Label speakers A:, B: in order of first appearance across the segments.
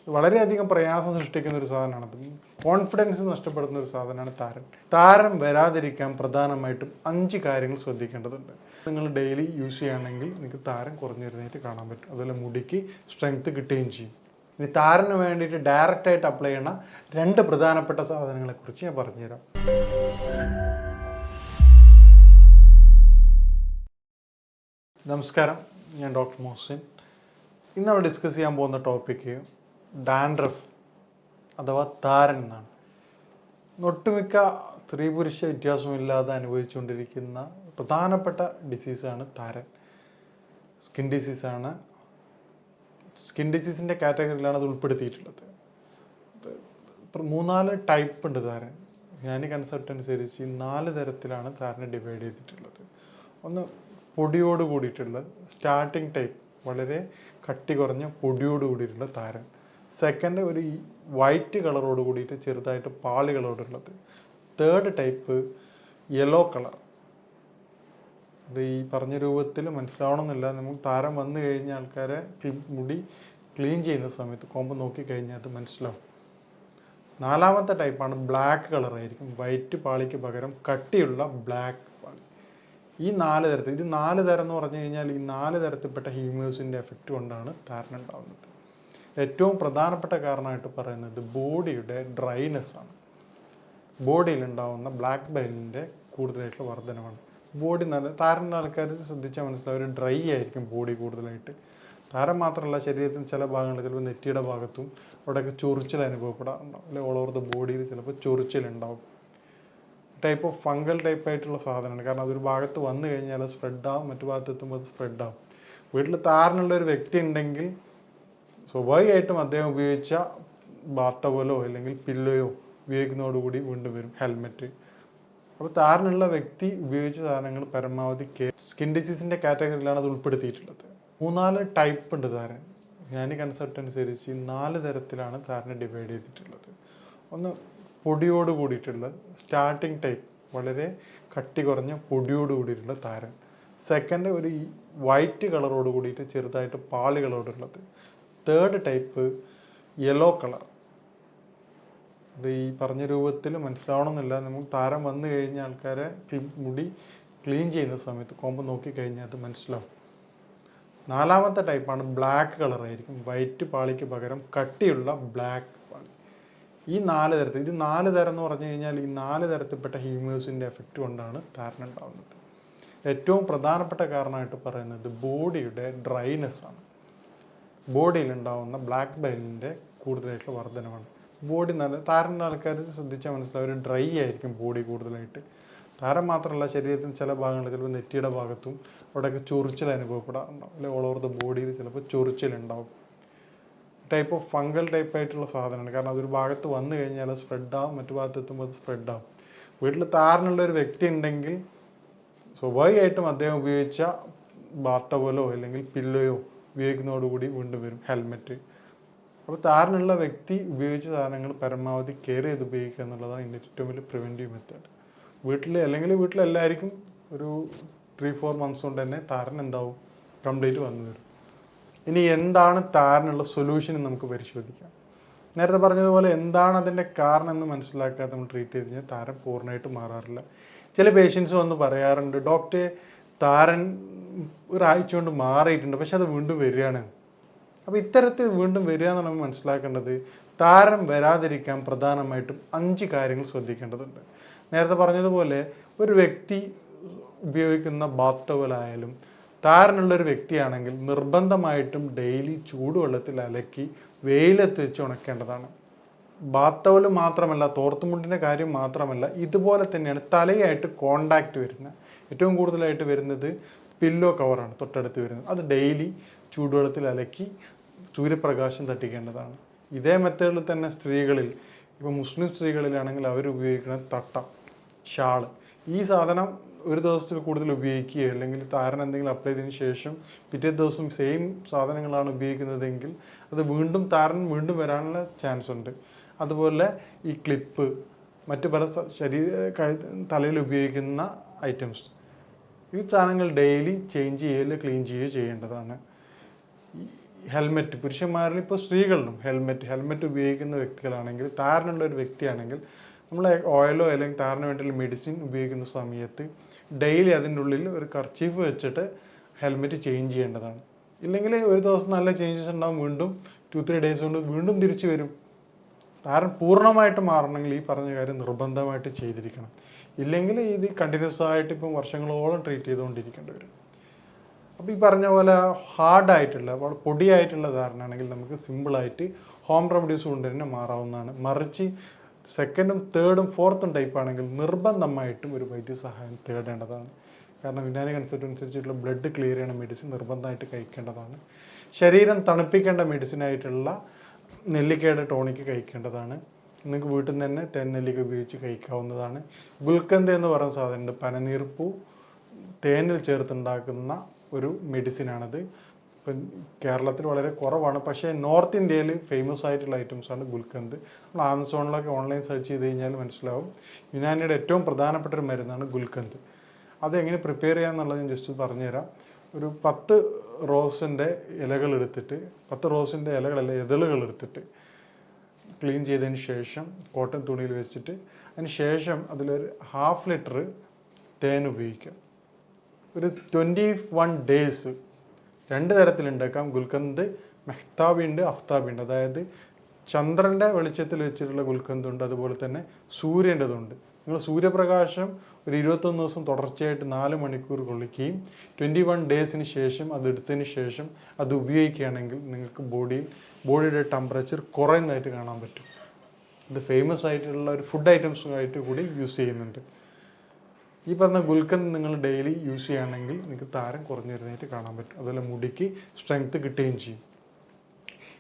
A: വളരെയധികം പ്രയാസം സൃഷ്ടിക്കുന്ന ഒരു സാധനമാണ്. കോൺഫിഡൻസ് നഷ്ടപ്പെടുന്ന ഒരു സാധനമാണ് താരൻ. താരൻ വരാതിരിക്കാൻ പ്രധാനമായിട്ടും 5 കാര്യങ്ങൾ ശ്രദ്ധിക്കേണ്ടതുണ്ട്. നിങ്ങൾ ഡെയിലി യൂസ് ചെയ്യുകയാണെങ്കിൽ നിങ്ങൾക്ക് താരൻ കുറഞ്ഞു വരുന്നതായിട്ട് കാണാൻ പറ്റും. അതുപോലെ മുടിക്ക് സ്ട്രെങ്ത് കിട്ടുകയും ചെയ്യും. ഇനി താരന് വേണ്ടിയിട്ട് ഡയറക്റ്റായിട്ട് അപ്ലൈ ചെയ്യുന്ന 2 പ്രധാനപ്പെട്ട സാധനങ്ങളെക്കുറിച്ച് ഞാൻ പറഞ്ഞുതരാം. നമസ്കാരം, ഞാൻ ഡോക്ടർ മോഹസിൻ. ഇന്ന് നമ്മൾ ഡിസ്കസ് ചെയ്യാൻ പോകുന്ന ടോപ്പിക്ക് ഡാൻഡ്രഫ് അഥവാ താരൻ എന്നാണ്. ഒട്ടുമിക്ക സ്ത്രീ പുരുഷ വ്യത്യാസമില്ലാതെ അനുഭവിച്ചുകൊണ്ടിരിക്കുന്ന പ്രധാനപ്പെട്ട ഡിസീസാണ് താരൻ. സ്കിൻ ഡിസീസാണ്. സ്കിൻ ഡിസീസിൻ്റെ കാറ്റഗറിയിലാണ് അത് ഉൾപ്പെടുത്തിയിട്ടുള്ളത്. 3-4 ടൈപ്പ് ഉണ്ട് താരൻ. ഞാൻ കൺസെപ്റ്റ് അനുസരിച്ച് 4 തരത്തിലാണ് താരനെ ഡിവൈഡ് ചെയ്തിട്ടുള്ളത്. ഒന്ന് പൊടിയോട് കൂടിയിട്ടുള്ള സ്റ്റാർട്ടിങ് ടൈപ്പ്, വളരെ കട്ടി കുറഞ്ഞ പൊടിയോട് കൂടിയിട്ടുള്ള താരൻ. സെക്കൻഡ് ഒരു വൈറ്റ് കളറോട് കൂടിയിട്ട് ചെറുതായിട്ട് പാളികളോടുള്ളത്. Third type yellow colour. ഇത് ഈ പറഞ്ഞ രൂപത്തിൽ മനസ്സിലാവണമെന്നില്ല. നമുക്ക് താരം വന്നു കഴിഞ്ഞ ആൾക്കാരെ മുടി ക്ലീൻ ചെയ്യുന്ന സമയത്ത് കോമ്പ് നോക്കിക്കഴിഞ്ഞാൽ അത് മനസ്സിലാവും. 4-മത്തെ ടൈപ്പാണ് ബ്ലാക്ക് കളറായിരിക്കും. വൈറ്റ് പാളിക്ക് പകരം കട്ടിയുള്ള ബ്ലാക്ക് പാളി. ഈ 4 തരത്തിൽ, ഇത് 4 തരം എന്ന് പറഞ്ഞു കഴിഞ്ഞാൽ ഈ 4 തരത്തിൽപ്പെട്ട ഹ്യൂമേഴ്സിൻ്റെ എഫക്റ്റ് കൊണ്ടാണ് താരൻ ഉണ്ടാകുന്നത്. ഏറ്റവും പ്രധാനപ്പെട്ട കാരണമായിട്ട് പറയുന്നത് ബോഡിയുടെ ഡ്രൈനെസ് ആണ്. ബോഡിയിലുണ്ടാകുന്ന ബ്ലാക്ക് ബെയിലിൻ്റെ കൂടുതലായിട്ടുള്ള വർധനമാണ്. ബോഡി താരൻ്റെ ആൾക്കാർ ശ്രദ്ധിച്ചാൽ മനസ്സിലാവും, ഒരു ഡ്രൈ ആയിരിക്കും ബോഡി കൂടുതലായിട്ട്. താരം മാത്രമല്ല, ശരീരത്തിന് ചില ഭാഗങ്ങളിൽ ചിലപ്പോൾ നെറ്റിയുടെ ഭാഗത്തും അവിടെയൊക്കെ ചൊറിച്ചിൽ അനുഭവപ്പെടാറുണ്ടാവും. അല്ലെങ്കിൽ ഓൾ ഓവർ ദ ബോഡിയിൽ ചിലപ്പോൾ ചൊറിച്ചിലുണ്ടാവും. ടൈപ്പ് ഓഫ് ഫംഗൽ ടൈപ്പായിട്ടുള്ള സാധനമാണ്. കാരണം അതൊരു ഭാഗത്ത് വന്നു കഴിഞ്ഞാൽ അത് സ്പ്രെഡാവും, മറ്റു ഭാഗത്ത് എത്തുമ്പോൾ അത് സ്പ്രെഡാവും. വീട്ടിൽ താരനുള്ള ഒരു വ്യക്തി ഉണ്ടെങ്കിൽ സ്വാഭാവികമായിട്ടും അദ്ദേഹം ഉപയോഗിച്ച ബാർട്ടവലോ അല്ലെങ്കിൽ പില്ലോയോ ഉപയോഗിക്കുന്നതോടുകൂടി വീണ്ടും വരും. ഹെൽമെറ്റ്. അപ്പോൾ താരനുള്ള വ്യക്തി ഉപയോഗിച്ച സാധനങ്ങൾ പരമാവധി സ്കിൻ ഡിസീസിൻ്റെ കാറ്റഗറിയിലാണ് അത് ഉൾപ്പെടുത്തിയിട്ടുള്ളത്. 3-4 ടൈപ്പ് ഉണ്ട് താരൻ. ഞാൻ കൺസെപ്റ്റ് അനുസരിച്ച് 4 തരത്തിലാണ് താരനെ ഡിവൈഡ് ചെയ്തിട്ടുള്ളത്. ഒന്ന് പൊടിയോട് കൂടിയിട്ടുള്ള സ്റ്റാർട്ടിങ് ടൈപ്പ്, വളരെ കട്ടി കുറഞ്ഞ പൊടിയോട് കൂടിയിട്ടുള്ള താരൻ. സെക്കൻഡ് ഒരു വൈറ്റ് കളറോട് കൂടിയിട്ട് ചെറുതായിട്ട് പാളികളോടുള്ളത്. Third type yellow colour. ഇത് ഈ പറഞ്ഞ രൂപത്തിൽ മനസ്സിലാവണമെന്നില്ല. നമുക്ക് താരം വന്നു കഴിഞ്ഞ ആൾക്കാരെ മുടി ക്ലീൻ ചെയ്യുന്ന സമയത്ത് കോമ്പ് നോക്കിക്കഴിഞ്ഞാൽ അത് മനസ്സിലാവും. 4-മത്തെ ടൈപ്പാണ് ബ്ലാക്ക് കളറായിരിക്കും. വൈറ്റ് പാളിക്ക് പകരം കട്ടിയുള്ള ബ്ലാക്ക് പാളി. ഈ 4 തരത്തിൽ, ഇത് 4 തരം എന്ന് പറഞ്ഞു കഴിഞ്ഞാൽ ഈ 4 തരത്തിൽപ്പെട്ട ഹ്യൂമേഴ്സിൻ്റെ എഫക്റ്റ് കൊണ്ടാണ് താരൻ ഉണ്ടാകുന്നത്. ഏറ്റവും പ്രധാനപ്പെട്ട കാരണമായിട്ട് പറയുന്നത് ബോഡിയുടെ ഡ്രൈനെസ് ആണ്. ബോഡിയിലുണ്ടാകുന്ന ബ്ലാക്ക് ബെയിലിൻ്റെ കൂടുതലായിട്ടുള്ള വർധനമാണ്. ബോഡി താരൻ്റെ ആൾക്കാർ ശ്രദ്ധിച്ചാൽ മനസ്സിലാവും, ഒരു ഡ്രൈ ആയിരിക്കും ബോഡി കൂടുതലായിട്ട്. താരം മാത്രമല്ല, ശരീരത്തിന് ചില ഭാഗങ്ങളിൽ ചിലപ്പോൾ നെറ്റിയുടെ ഭാഗത്തും അവിടെയൊക്കെ ചൊറിച്ചിൽ അനുഭവപ്പെടാറുണ്ടാവും. അല്ലെങ്കിൽ ഓൾ ഓവർ ദ ബോഡിയിൽ ചിലപ്പോൾ ചൊറിച്ചിലുണ്ടാവും. ടൈപ്പ് ഓഫ് ഫംഗൽ ടൈപ്പായിട്ടുള്ള സാധനമാണ്. കാരണം അതൊരു ഭാഗത്ത് വന്നു കഴിഞ്ഞാൽ അത് സ്പ്രെഡാവും, മറ്റു ഭാഗത്ത് എത്തുമ്പോൾ അത് സ്പ്രെഡാവും. വീട്ടിൽ താരനുള്ള ഒരു വ്യക്തി ഉണ്ടെങ്കിൽ സ്വാഭാവികമായിട്ടും അദ്ദേഹം ഉപയോഗിച്ച ബാർട്ടവലോ അല്ലെങ്കിൽ പില്ലോയോ ഉപയോഗിക്കുന്നതോടുകൂടി വീണ്ടും വരും. ഹെൽമെറ്റ്. അപ്പോൾ താരനുള്ള വ്യക്തി ഉപയോഗിച്ച സാധനങ്ങൾ പരമാവധി കെയർ ചെയ്ത് ഉപയോഗിക്കുക എന്നുള്ളതാണ് ഇതിൻ്റെ ഏറ്റവും വലിയ പ്രിവെൻറ്റീവ് മെത്തേഡ്. വീട്ടിലെല്ലാവർക്കും ഒരു 3-4 മന്ത്സ് കൊണ്ട് തന്നെ താരൻ എന്താവും, കംപ്ലീറ്റ് വന്നു വരും. ഇനി എന്താണ് താരനുള്ള സൊല്യൂഷൻ നമുക്ക് പരിശോധിക്കാം. നേരത്തെ പറഞ്ഞതുപോലെ എന്താണ് അതിൻ്റെ കാരണം എന്ന് മനസ്സിലാക്കാതെ നമ്മൾ ട്രീറ്റ് ചെയ്ത് കഴിഞ്ഞാൽ താരൻ പൂർണ്ണമായിട്ട് മാറാറില്ല. ചില പേഷ്യൻസ് വന്ന് പറയാറുണ്ട്, ഡോക്ടറെ താരൻ ഒരാഴ്ച കൊണ്ട് മാറിയിട്ടുണ്ട്, പക്ഷെ അത് വീണ്ടും വരികയാണ്. അപ്പോൾ ഇത്തരത്തിൽ വീണ്ടും വരിക എന്ന് നമ്മൾ മനസ്സിലാക്കേണ്ടത്, താരൻ വരാതിരിക്കാൻ പ്രധാനമായിട്ടും 5 കാര്യങ്ങൾ ശ്രദ്ധിക്കേണ്ടതുണ്ട്. നേരത്തെ പറഞ്ഞതുപോലെ ഒരു വ്യക്തി ഉപയോഗിക്കുന്ന ബാത്ത് ടവലായാലും താരനുള്ളൊരു വ്യക്തിയാണെങ്കിൽ നിർബന്ധമായിട്ടും ഡെയിലി ചൂടുവെള്ളത്തിൽ അലക്കി വെയിലത്ത് വെച്ച് ഉണക്കേണ്ടതാണ്. ബാത്ത് ടവൽ മാത്രമല്ല, തോർത്തുമുണ്ടിൻ്റെ കാര്യം മാത്രമല്ല, ഇതുപോലെ തന്നെയാണ് തലയായിട്ട് കോണ്ടാക്റ്റ് വരുന്നത്. ഏറ്റവും കൂടുതലായിട്ട് വരുന്നത് പില്ലോ കവറാണ് തൊട്ടടുത്ത് വരുന്നത്. അത് ഡെയിലി ചൂടുവെള്ളത്തിൽ അലക്കി സൂര്യപ്രകാശം തട്ടിക്കേണ്ടതാണ്. ഇതേ മെത്തേഡിൽ തന്നെ സ്ത്രീകളിൽ, ഇപ്പോൾ മുസ്ലിം സ്ത്രീകളിലാണെങ്കിൽ അവർ ഉപയോഗിക്കുന്ന തട്ടം, ഷാള്, ഈ സാധനം ഒരു ദിവസത്തിൽ കൂടുതൽ ഉപയോഗിക്കുകയോ അല്ലെങ്കിൽ താരൻ എന്തെങ്കിലും അപ്ലൈ ചെയ്തതിന് ശേഷം പിറ്റേ ദിവസം സെയിം സാധനങ്ങളാണ് ഉപയോഗിക്കുന്നതെങ്കിൽ അത് താരൻ വീണ്ടും വരാനുള്ള ചാൻസ് ഉണ്ട്. അതുപോലെ ഈ ക്ലിപ്പ്, മറ്റു പല തലയിൽ ഉപയോഗിക്കുന്ന ഐറ്റംസ്, ഈ സാധനങ്ങൾ ഡെയിലി ചേഞ്ച് ചെയ്യുകയോ ക്ലീൻ ചെയ്യുകയോ ചെയ്യേണ്ടതാണ്. ഹെൽമെറ്റ്, പുരുഷന്മാരിൽ ഇപ്പോൾ സ്ത്രീകളിലും ഹെൽമെറ്റ് ഉപയോഗിക്കുന്ന വ്യക്തികളാണെങ്കിൽ, താരനുള്ള ഒരു വ്യക്തിയാണെങ്കിൽ, നമ്മൾ ഓയിലോ അല്ലെങ്കിൽ താരന് വേണ്ടിയുള്ള മെഡിസിൻ ഉപയോഗിക്കുന്ന സമയത്ത് ഡെയിലി അതിൻ്റെ ഉള്ളിൽ ഒരു കർച്ചീഫ് വെച്ചിട്ട് ഹെൽമെറ്റ് ചേഞ്ച് ചെയ്യേണ്ടതാണ്. ഇല്ലെങ്കിൽ ഒരു ദിവസം നല്ല ചേഞ്ചസ് ഉണ്ടാവും, വീണ്ടും 2-3 ഡേയ്സ് കൊണ്ട് വീണ്ടും തിരിച്ചു വരും. താരൻ പൂർണ്ണമായിട്ട് മാറണമെങ്കിൽ ഈ പറഞ്ഞ കാര്യം നിർബന്ധമായിട്ട് ചെയ്തിരിക്കണം. ഇല്ലെങ്കിൽ ഇത് കണ്ടിന്യൂസ് ആയിട്ട് ഇപ്പം വർഷങ്ങളോളം ട്രീറ്റ് ചെയ്തുകൊണ്ടിരിക്കേണ്ടി വരും. അപ്പോൾ ഈ പറഞ്ഞ പോലെ ഹാർഡായിട്ടുള്ള പൊടിയായിട്ടുള്ള ധാരണയാണെങ്കിൽ നമുക്ക് സിമ്പിളായിട്ട് ഹോം റെമഡീസ് കൊണ്ട് തന്നെ മാറാവുന്നതാണ്. മറിച്ച് 2nd, 3rd, 4th ടൈപ്പ് ആണെങ്കിൽ നിർബന്ധമായിട്ടും ഒരു വൈദ്യസഹായം തേടേണ്ടതാണ്. കാരണം യുനാനി കൺസെപ്റ്റ് അനുസരിച്ചിട്ടുള്ള ബ്ലഡ് ക്ലിയർ ചെയ്യുന്ന മെഡിസിൻ നിർബന്ധമായിട്ട് കഴിക്കേണ്ടതാണ്. ശരീരം തണുപ്പിക്കേണ്ട മെഡിസിനായിട്ടുള്ള നെല്ലിക്കയുടെ ടോണിക്ക് കഴിക്കേണ്ടതാണ്. നിങ്ങൾക്ക് വീട്ടിൽ നിന്ന് തന്നെ തേൻനെല്ലിക്ക ഉപയോഗിച്ച് കഴിക്കാവുന്നതാണ്. ഗുൽക്കന്ത് എന്ന് പറയുന്ന സാധനമുണ്ട്, പനനീർപ്പൂ തേനിൽ ചേർത്തുണ്ടാക്കുന്ന ഒരു മെഡിസിനാണത്. ഇപ്പം കേരളത്തിൽ വളരെ കുറവാണ്, പക്ഷേ നോർത്ത് ഇന്ത്യയിൽ ഫേമസ് ആയിട്ടുള്ള ഐറ്റംസാണ് ഗുൽക്കന്ത്. നമ്മൾ ആമസോണിലൊക്കെ ഓൺലൈൻ സെർച്ച് ചെയ്ത് കഴിഞ്ഞാൽ മനസ്സിലാവും. യുനാനിയുടെ ഏറ്റവും പ്രധാനപ്പെട്ട ഒരു മരുന്നാണ് ഗുൽക്കന്ത്. അതെങ്ങനെ പ്രിപ്പയർ ചെയ്യാമെന്നുള്ളത് ഞാൻ ജസ്റ്റ് പറഞ്ഞുതരാം. ഒരു 10 റോസിൻ്റെ ഇലകൾ എടുത്തിട്ട്, 10 റോസിൻ്റെ ഇലകളല്ല ഇതളുകൾ എടുത്തിട്ട് ക്ലീൻ ചെയ്തതിന് ശേഷം കോട്ടൺ തുണിയിൽ വെച്ചിട്ട് അതിന് ശേഷം അതിലൊരു 1/2 ലിറ്റർ തേൻ ഉപയോഗിക്കാം. ഒരു 21 ഡേയ്സ് 2 തരത്തിലുണ്ടാക്കാം. ഗുൽക്കന്ത് മെഹ്താബി ഉണ്ട്, അഫ്താബി ഉണ്ട്. അതായത് ചന്ദ്രൻ്റെ വെളിച്ചത്തിൽ വെച്ചിട്ടുള്ള ഗുൽക്കന്ത് ഉണ്ട്, അതുപോലെ തന്നെ സൂര്യൻ്റെതുണ്ട്. നിങ്ങൾ സൂര്യപ്രകാശം ഒരു 21 ദിവസം തുടർച്ചയായിട്ട് 4 മണിക്കൂർ കൊള്ളിക്കുകയും 21 ഡേയ്സിന് ശേഷം അതെടുത്തതിന് ശേഷം അത് ഉപയോഗിക്കുകയാണെങ്കിൽ നിങ്ങൾക്ക് ബോഡിയുടെ ടെമ്പറേച്ചർ കുറയുന്നതായിട്ട് കാണാൻ പറ്റും. ഇത് ഫേമസ് ആയിട്ടുള്ള ഒരു ഫുഡ് ഐറ്റംസുമായിട്ട് കൂടി യൂസ് ചെയ്യുന്നുണ്ട്. ഈ പറഞ്ഞ ഗുൽക്കന്ത് നിങ്ങൾ ഡെയിലി യൂസ് ചെയ്യുകയാണെങ്കിൽ നിങ്ങൾക്ക് താരൻ കുറഞ്ഞു വരുന്നതായിട്ട് കാണാൻ പറ്റും. അതുപോലെ മുടിക്ക് സ്ട്രെങ്ത് കിട്ടുകയും ചെയ്യും.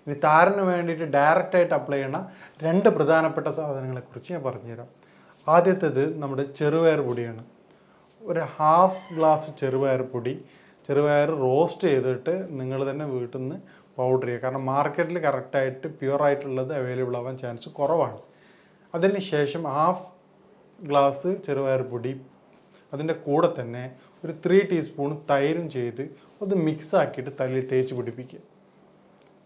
A: ഇനി താരന് വേണ്ടിയിട്ട് ഡയറക്റ്റായിട്ട് അപ്ലൈ ചെയ്യുന്ന 2 പ്രധാനപ്പെട്ട സാധനങ്ങളെക്കുറിച്ച് ഞാൻ പറഞ്ഞുതരാം. ആദ്യത്തേത് നമ്മുടെ ചെറുപയർ പൊടിയാണ്. ഒരു 1/2 ഗ്ലാസ് ചെറുപയർ റോസ്റ്റ് ചെയ്തിട്ട് നിങ്ങൾ തന്നെ വീട്ടിൽ നിന്ന് പൗഡർ ചെയ്യുക. കാരണം മാർക്കറ്റിൽ കറക്റ്റായിട്ട് പ്യുവറായിട്ടുള്ളത് അവൈലബിൾ ആവാൻ ചാൻസ് കുറവാണ്. അതിന് ശേഷം 1/2 ഗ്ലാസ് ചെറുപയർ പൊടി, അതിൻ്റെ കൂടെ തന്നെ ഒരു 3 ടീസ്പൂൺ തൈരും ചെയ്ത് ഒന്ന് മിക്സ് ആക്കിയിട്ട് തലയിൽ തേച്ച് പിടിപ്പിക്കുക.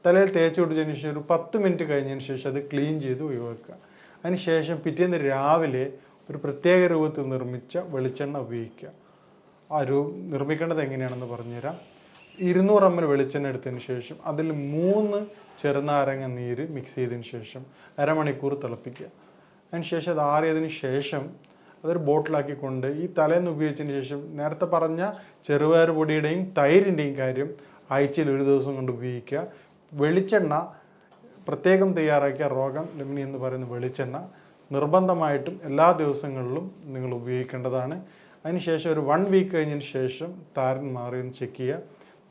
A: തലയിൽ തേച്ച് പിടിച്ചതിന് ശേഷം ഒരു 10 മിനിറ്റ് കഴിഞ്ഞതിന് ശേഷം അത് ക്ലീൻ ചെയ്ത് ഒഴിവാക്കുക. അതിന് ശേഷം പിറ്റേന്ന് രാവിലെ ഒരു പ്രത്യേക രൂപത്തിൽ നിർമ്മിച്ച വെളിച്ചെണ്ണ ഉപയോഗിക്കുക. ആ നിർമ്മിക്കേണ്ടത് എങ്ങനെയാണെന്ന് പറഞ്ഞുതരാം. 200 ml വെളിച്ചെണ്ണ എടുത്തതിന് ശേഷം അതിൽ 3 ചെറുനാരങ്ങ നീര് മിക്സ് ചെയ്തതിന് ശേഷം അരമണിക്കൂർ തിളപ്പിക്കുക. അതിന് ശേഷം അത് ആറിയതിന് ശേഷം അതൊരു ബോട്ടിലാക്കിക്കൊണ്ട് ഈ തലേന്ന് ഉപയോഗിച്ചതിന് ശേഷം നേരത്തെ പറഞ്ഞ ചെറുപയർ പൊടിയുടെയും തൈരിൻ്റെയും കാര്യം ആഴ്ചയിൽ 1 ദിവസം കൊണ്ട് ഉപയോഗിക്കുക. വെളിച്ചെണ്ണ പ്രത്യേകം തയ്യാറാക്കിയ റോഗൻ ലെമനി എന്ന് പറയുന്ന വെളിച്ചെണ്ണ നിർബന്ധമായിട്ടും എല്ലാ ദിവസങ്ങളിലും നിങ്ങൾ ഉപയോഗിക്കേണ്ടതാണ്. അതിനുശേഷം ഒരു 1 വീക്ക് കഴിഞ്ഞതിന് ശേഷം താരൻ മാറിയെന്ന് ചെക്ക് ചെയ്യുക.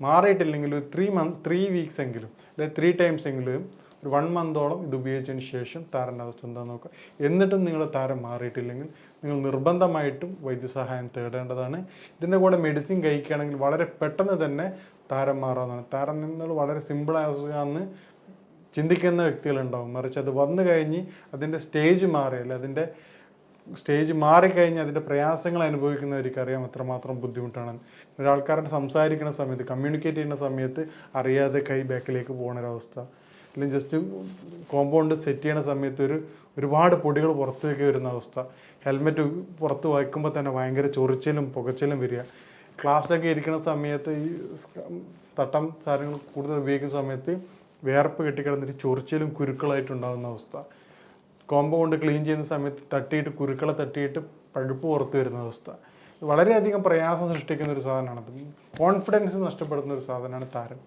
A: മാറിയിട്ടില്ലെങ്കിൽ ഒരു 3 വീക്സ് എങ്കിലും അല്ലെങ്കിൽ 3 ടൈംസ് എങ്കിലും ഒരു 1 മന്തോളം ഇത് ഉപയോഗിച്ചതിന് ശേഷം താരൻ്റെ അവസ്ഥ എന്താണെന്ന് നോക്കുക. എന്നിട്ടും നിങ്ങളുടെ താരം മാറിയിട്ടില്ലെങ്കിൽ നിങ്ങൾ നിർബന്ധമായിട്ടും വൈദ്യസഹായം തേടേണ്ടതാണ്. ഇതിൻ്റെ കൂടെ മെഡിസിൻ കഴിക്കുകയാണെങ്കിൽ വളരെ പെട്ടെന്ന് തന്നെ താരം മാറാവുന്നതാണ്. താരം നിങ്ങൾ വളരെ സിമ്പിളായ അസുഖമാണെന്ന് ചിന്തിക്കുന്ന വ്യക്തികളുണ്ടാവും. മറിച്ച് അത് വന്നു കഴിഞ്ഞ് അതിൻ്റെ സ്റ്റേജ് മാറിയല്ല, അതിൻ്റെ സ്റ്റേജ് മാറിക്കഴിഞ്ഞ് അതിൻ്റെ പ്രയാസങ്ങൾ അനുഭവിക്കുന്നവർക്ക് അറിയാം എത്രമാത്രം ബുദ്ധിമുട്ടാണ്. ഒരാൾക്കാരുടെ സംസാരിക്കുന്ന സമയത്ത്, കമ്മ്യൂണിക്കേറ്റ് ചെയ്യുന്ന സമയത്ത് അറിയാതെ കൈ ബാക്കിലേക്ക് പോകുന്നൊരവസ്ഥ, അല്ലെങ്കിൽ ജസ്റ്റ് കോമ്പൗണ്ട് സെറ്റ് ചെയ്യുന്ന സമയത്ത് ഒരുപാട് പൊടികൾ പുറത്തേക്ക് വരുന്ന അവസ്ഥ, ഹെൽമെറ്റ് പുറത്ത് വയ്ക്കുമ്പോൾ തന്നെ ഭയങ്കര ചൊറിച്ചിലും പുകച്ചിലും വരിക, ക്ലാസ്സിലൊക്കെ ഇരിക്കുന്ന സമയത്ത് ഈ തട്ടം സാധനങ്ങൾ കൂടുതൽ ഉപയോഗിക്കുന്ന സമയത്ത് വേർപ്പ് കെട്ടിക്കിടന്നിട്ട് ചൊറിച്ചിലും കുരുക്കളായിട്ടുണ്ടാകുന്ന അവസ്ഥ, കോമ്പൗണ്ട് ക്ലീൻ ചെയ്യുന്ന സമയത്ത് തട്ടിയിട്ട് കുരുക്കളെ തട്ടിയിട്ട് പഴുപ്പ് പുറത്ത് വരുന്ന അവസ്ഥ, വളരെയധികം പ്രയാസം സൃഷ്ടിക്കുന്ന ഒരു സാധനമാണത്. കോൺഫിഡൻസ് നഷ്ടപ്പെടുന്ന ഒരു സാധനമാണ് താരൻ.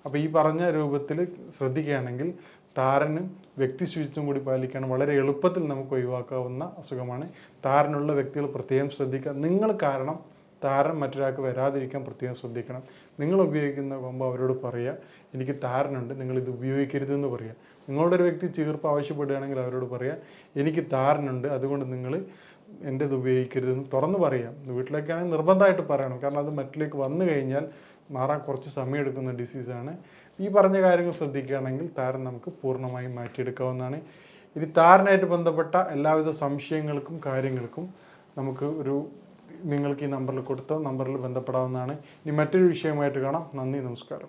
A: അപ്പോൾ ഈ പറഞ്ഞ രൂപത്തിൽ ശ്രദ്ധിക്കുകയാണെങ്കിൽ താരന് വ്യക്തി ശുചിത്വം കൂടി പാലിക്കുകയാണ് വളരെ എളുപ്പത്തിൽ നമുക്ക് ഒഴിവാക്കാവുന്ന അസുഖമാണ്. താരനുള്ള വ്യക്തികൾ പ്രത്യേകം ശ്രദ്ധിക്കുക. നിങ്ങൾ കാരണം താരൻ മറ്റൊരാൾക്ക് വരാതിരിക്കാൻ പ്രത്യേകം ശ്രദ്ധിക്കണം. നിങ്ങൾ ഉപയോഗിക്കുന്ന കൊമ്പ് അവരോട് പറയുക, എനിക്ക് താരനുണ്ട്, നിങ്ങളിത് ഉപയോഗിക്കരുതെന്ന് പറയുക. നിങ്ങളുടെ ഒരു വ്യക്തി ചീർപ്പ് ആവശ്യപ്പെടുകയാണെങ്കിൽ അവരോട് പറയുക, എനിക്ക് താരനുണ്ട്, അതുകൊണ്ട് നിങ്ങൾ എൻ്റെ ഇത് ഉപയോഗിക്കരുതെന്ന് തുറന്ന് പറയാം. വീട്ടിലൊക്കെ ആണെങ്കിൽ നിർബന്ധമായിട്ട് പറയണം, കാരണം അത് മറ്റിലേക്ക് വന്നു കഴിഞ്ഞാൽ മാറാൻ കുറച്ച് സമയം എടുക്കുന്ന ഡിസീസാണ്. ഈ പറഞ്ഞ കാര്യങ്ങൾ ശ്രദ്ധിക്കുകയാണെങ്കിൽ താരൻ നമുക്ക് പൂർണ്ണമായും മാറ്റിയെടുക്കാവുന്നതാണ്. ഇനി താരനായിട്ട് ബന്ധപ്പെട്ട എല്ലാവിധ സംശയങ്ങൾക്കും കാര്യങ്ങൾക്കും നമുക്ക് നിങ്ങൾക്ക് ഈ നമ്പറിൽ കൊടുത്ത നമ്പറിൽ ബന്ധപ്പെടാവുന്നതാണ്. ഇനി മറ്റൊരു വിഷയമായിട്ട് കാണാം. നന്ദി, നമസ്കാരം.